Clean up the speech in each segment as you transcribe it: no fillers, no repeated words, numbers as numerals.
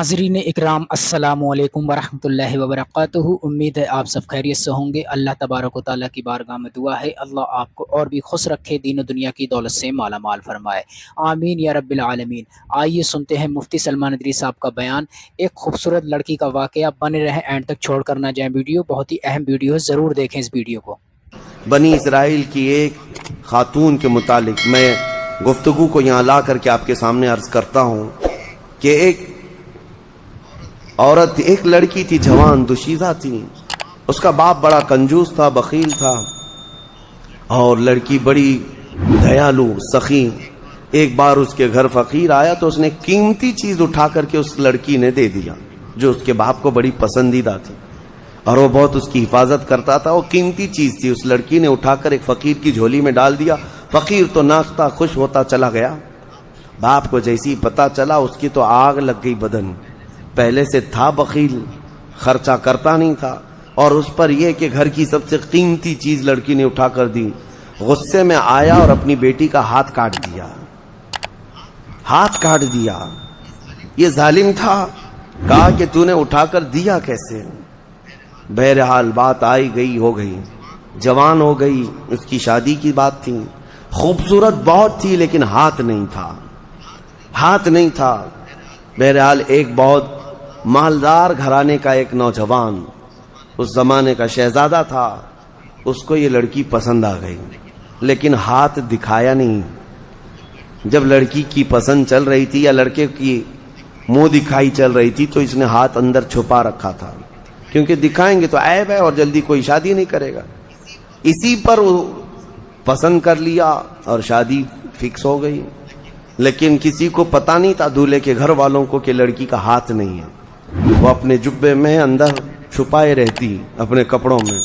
नाज़रीन इकराम अस्सलामु अलैकुम वरहमतुल्लाहि वबरकातुहू। उम्मीद है आप सब खैरियत से होंगे। अल्लाह तबारक व तआला की बारगाह में दुआ है अल्लाह आपको और भी खुश रखे, दीन और दुनिया की दौलत से माला माल फरमाए, आमीन या रब्बिल आलमीन। आइए सुनते हैं मुफ्ती सलमान नदवी साहब का बयान। एक खूबसूरत लड़की का वाक़या, बने रहें एंड तक, छोड़ कर ना जाएं। वीडियो बहुत ही अहम वीडियो है, ज़रूर देखें इस वीडियो को। बनी इसराइल की एक खातून के मुतालिक मैं गुफ्तगू को यहाँ ला करके आपके सामने अर्ज करता हूँ कि एक औरत, एक लड़की थी, जवान दुशीज़ा थी। उसका बाप बड़ा कंजूस था, बखील था, और लड़की बड़ी दयालु सखी। एक बार उसके घर फकीर आया तो उसने कीमती चीज उठा करके उस लड़की ने दे दिया जो उसके बाप को बड़ी पसंदीदा थी, और वो बहुत उसकी हिफाजत करता था। वो कीमती चीज थी, उस लड़की ने उठाकर एक फकीर की झोली में डाल दिया। फकीर तो नाचता खुश होता चला गया। बाप को जैसे ही पता चला उसकी तो आग लग गई बदन। पहले से था बखील, खर्चा करता नहीं था, और उस पर यह कि घर की सबसे कीमती चीज लड़की ने उठा कर दी। गुस्से में आया और अपनी बेटी का हाथ काट दिया। हाथ काट दिया। ये जालिम था। कहा कि तूने उठाकर दिया कैसे? बहरहाल बात आई गई, हो गई, जवान हो गई। उसकी शादी की बात थी। खूबसूरत बहुत थी लेकिन हाथ नहीं था, हाथ नहीं था। बहरहाल एक बहुत मालदार घराने का एक नौजवान, उस जमाने का शहजादा था, उसको ये लड़की पसंद आ गई, लेकिन हाथ दिखाया नहीं। जब लड़की की पसंद चल रही थी या लड़के की मुंह दिखाई चल रही थी तो इसने हाथ अंदर छुपा रखा था, क्योंकि दिखाएंगे तो ऐब है और जल्दी कोई शादी नहीं करेगा। इसी पर वो पसंद कर लिया और शादी फिक्स हो गई। लेकिन किसी को पता नहीं था, दूल्हे के घर वालों को, कि लड़की का हाथ नहीं है। वो अपने जुब्बे में अंदर छुपाए रहती अपने कपड़ों में।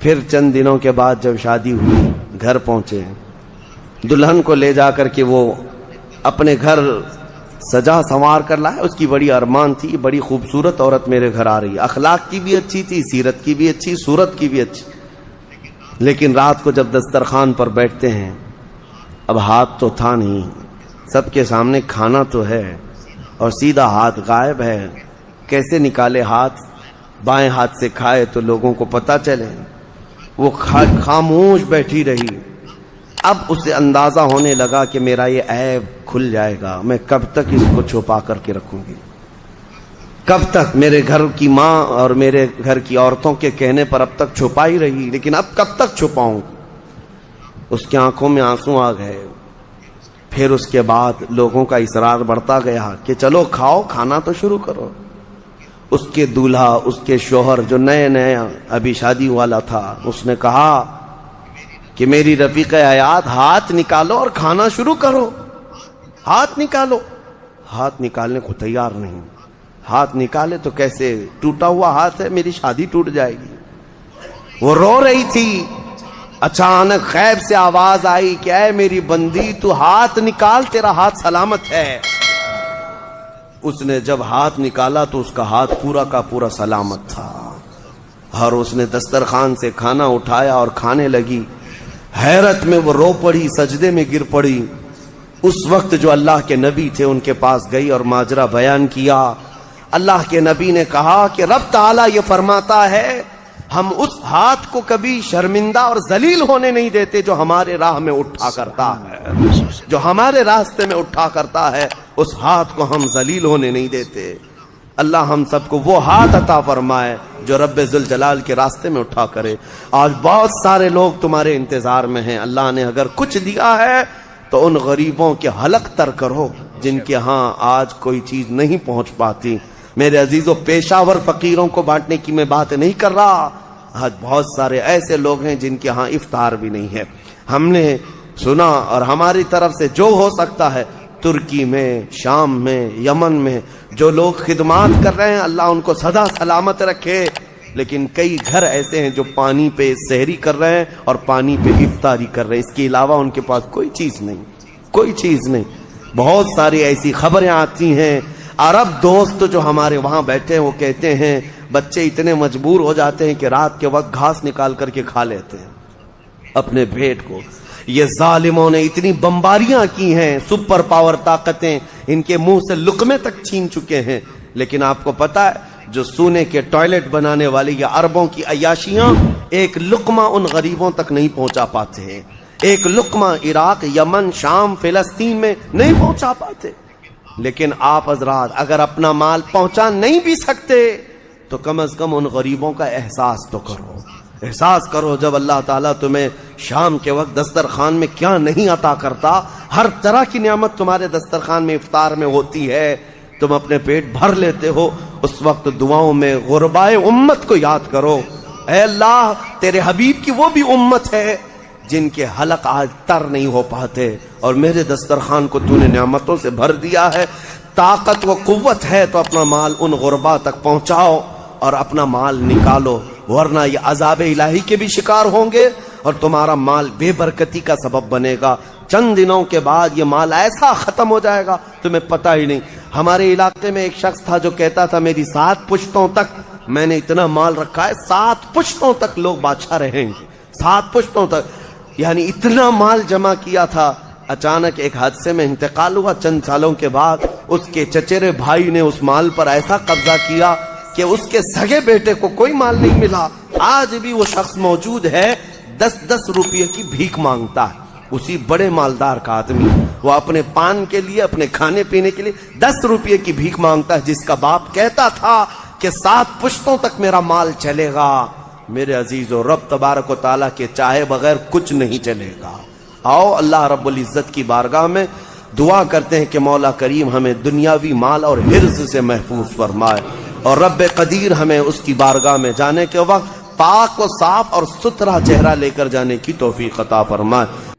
फिर चंद दिनों के बाद जब शादी हुई, घर पहुंचे, दुल्हन को ले जाकर के वो अपने घर सजा संवार कर लाए। उसकी बड़ी अरमान थी, बड़ी खूबसूरत औरत मेरे घर आ रही। अखलाक की भी अच्छी थी, सीरत की भी अच्छी, सूरत की भी अच्छी। लेकिन रात को जब दस्तरखान पर बैठते हैं, अब हाथ तो था नहीं, सबके सामने खाना तो है और सीधा हाथ गायब है। कैसे निकाले हाथ? बाएं हाथ से खाए तो लोगों को पता चले। वो खामोश बैठी रही। अब उसे अंदाजा होने लगा कि मेरा ये ऐब खुल जाएगा, मैं कब तक इसको छुपा करके रखूंगी? कब तक? मेरे घर की माँ और मेरे घर की औरतों के कहने पर अब तक छुपा ही रही, लेकिन अब कब तक छुपाऊं? उसकी आंखों में आंसू आ गए। फिर उसके बाद लोगों का इसरार बढ़ता गया कि चलो खाओ, खाना तो शुरू करो। उसके दूल्हा, उसके शोहर जो नए नए अभी शादी वाला था, उसने कहा कि मेरी रफीक हयात, हाथ निकालो और खाना शुरू करो। हाथ निकालो। हाथ निकालने को तैयार नहीं। हाथ निकाले तो कैसे? टूटा हुआ हाथ है, मेरी शादी टूट जाएगी। वो रो रही थी। अचानक खैब से आवाज आई कि ऐ मेरी बंदी, तू हाथ निकाल, तेरा हाथ सलामत है। उसने जब हाथ निकाला तो उसका हाथ पूरा का पूरा सलामत था, और उसने दस्तरखान से खाना उठाया और खाने लगी। हैरत में वो रो पड़ी, सजदे में गिर पड़ी। उस वक्त जो अल्लाह के नबी थे उनके पास गई और माजरा बयान किया। अल्लाह के नबी ने कहा कि रब ताला ये फरमाता है, हम उस हाथ को कभी शर्मिंदा और जलील होने नहीं देते जो हमारे राह में उठा करता है। जो हमारे रास्ते में उठा करता है, उस हाथ को हम जलील होने नहीं देते। अल्लाह हम सबको वो हाथ अता फरमाए जो रब्बे जुल जलाल के रास्ते में उठा करे। आज बहुत सारे लोग तुम्हारे इंतजार में हैं। अल्लाह ने अगर कुछ दिया है तो उन गरीबों के हलक तर करो जिनके यहाँ आज कोई चीज नहीं पहुंच पाती। मेरे अजीजों, पेशावर फकीरों को बांटने की मैं बात नहीं कर रहा। आज बहुत सारे ऐसे लोग हैं जिनके यहाँ इफ्तार भी नहीं है। हमने सुना और हमारी तरफ से जो हो सकता है, तुर्की में, शाम में, यमन में जो लोग खिदमात कर रहे हैं, अल्लाह उनको सदा सलामत रखे। लेकिन कई घर ऐसे हैं जो पानी पे सहरी कर रहे हैं और पानी पे इफ्तारी कर रहे हैं। इसके अलावा उनके पास कोई चीज नहीं, कोई चीज नहीं। बहुत सारी ऐसी खबरें आती हैं। अरब दोस्त जो हमारे वहां बैठे हैं वो कहते हैं बच्चे इतने मजबूर हो जाते हैं कि रात के वक्त घास निकाल करके खा लेते हैं अपने पेट को। یہ ظالموں نے اتنی بمباریاں کی ہیں، سپر پاور طاقتیں ان کے منہ سے لقمے تک چھین چکے ہیں، لیکن آپ کو پتا ہے جو سونے کے ٹوائلٹ بنانے والی یا اربوں کی عیاشیاں ایک لقمہ ان غریبوں تک نہیں پہنچا پاتے ہیں، ایک لقمہ عراق، یمن، شام، فلسطین میں نہیں پہنچا پاتے۔ لیکن آپ حضرات اگر اپنا مال پہنچا نہیں بھی سکتے تو کم از کم ان غریبوں کا احساس تو کرو، احساس کرو جب اللہ تعالیٰ تمہیں شام کے وقت دسترخوان میں کیا نہیں عطا کرتا، ہر طرح کی نعمت تمہارے دسترخوان میں افطار میں ہوتی ہے، تم اپنے پیٹ بھر لیتے ہو، اس وقت دعاؤں میں غربائے امت کو یاد کرو۔ اے اللہ تیرے حبیب کی وہ بھی امت ہے جن کے حلق آج تر نہیں ہو پاتے، اور میرے دسترخوان کو تو نے نعمتوں سے بھر دیا ہے، طاقت و قوت ہے تو اپنا مال ان غربا تک پہنچاؤ اور اپنا مال نکالو، ورنہ یہ عذاب الہی کے بھی شکار ہوں گے اور تمہارا مال بے برکتی کا سبب بنے گا۔ چند دنوں کے بعد یہ مال ایسا ختم ہو جائے گا تمہیں پتہ ہی نہیں۔ ہمارے علاقے میں ایک شخص تھا جو کہتا تھا میری 7 پشتوں تک میں نے اتنا مال رکھا ہے، 7 پشتوں تک لوگ بادشاہ رہیں گے، 7 پشتوں تک، یعنی اتنا مال جمع کیا تھا۔ اچانک ایک حادثے میں انتقال ہوا، چند سالوں کے بعد اس کے چچیرے بھائی نے اس مال پر ایسا قبضہ کیا کہ اس کے سگے بیٹے کو کوئی مال نہیں ملا۔ آج بھی وہ شخص موجود ہے، 10-10 روپے کی بھیک مانگتا ہے، اسی بڑے مالدار کا آدمی، وہ اپنے پان کے لیے، اپنے کھانے پینے کے لیے 10 روپے کی بھیک مانگتا ہے، جس کا باپ کہتا تھا کہ 7 پشتوں تک میرا مال چلے گا۔ میرے عزیزو، رب تبارک و تعالیٰ کے چاہے بغیر کچھ نہیں چلے گا۔ آؤ اللہ رب العزت کی بارگاہ میں دعا کرتے ہیں کہ مولا کریم ہمیں دنیاوی مال اور حرص سے محفوظ فرمائے، اور رب قدیر ہمیں اس کی بارگاہ میں جانے کے وقت پاک و صاف اور ستھرا چہرہ لے کر جانے کی توفیق عطا فرمائے۔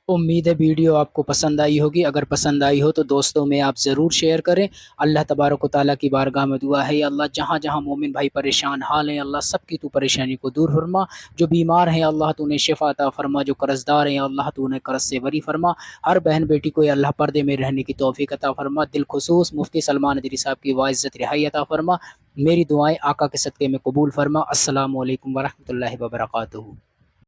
امید ہے ویڈیو آپ کو پسند آئی ہوگی، اگر پسند آئی ہو تو دوستوں میں آپ ضرور شیئر کریں۔ اللہ تبارک و تعالیٰ کی بارگاہ میں دعا ہے، یا اللہ جہاں جہاں مومن بھائی پریشان حال ہیں، اللہ سب کی تو پریشانی کو دور فرما، جو بیمار ہیں اللہ تو انہیں شفا عطا فرما، جو قرض دار ہیں اللہ تو انہیں قرض سے بری فرما، ہر بہن بیٹی کو یا اللہ پردے میں رہنے کی توفیق عطا فرما، دل خصوص مفتی سلمان ندوی صاحب کی وعزت رہائی عطا فرما، میری دعائیں آقا کے صدقے میں قبول فرما۔ السلام علیکم ورحمۃ اللہ وبرکاتہ۔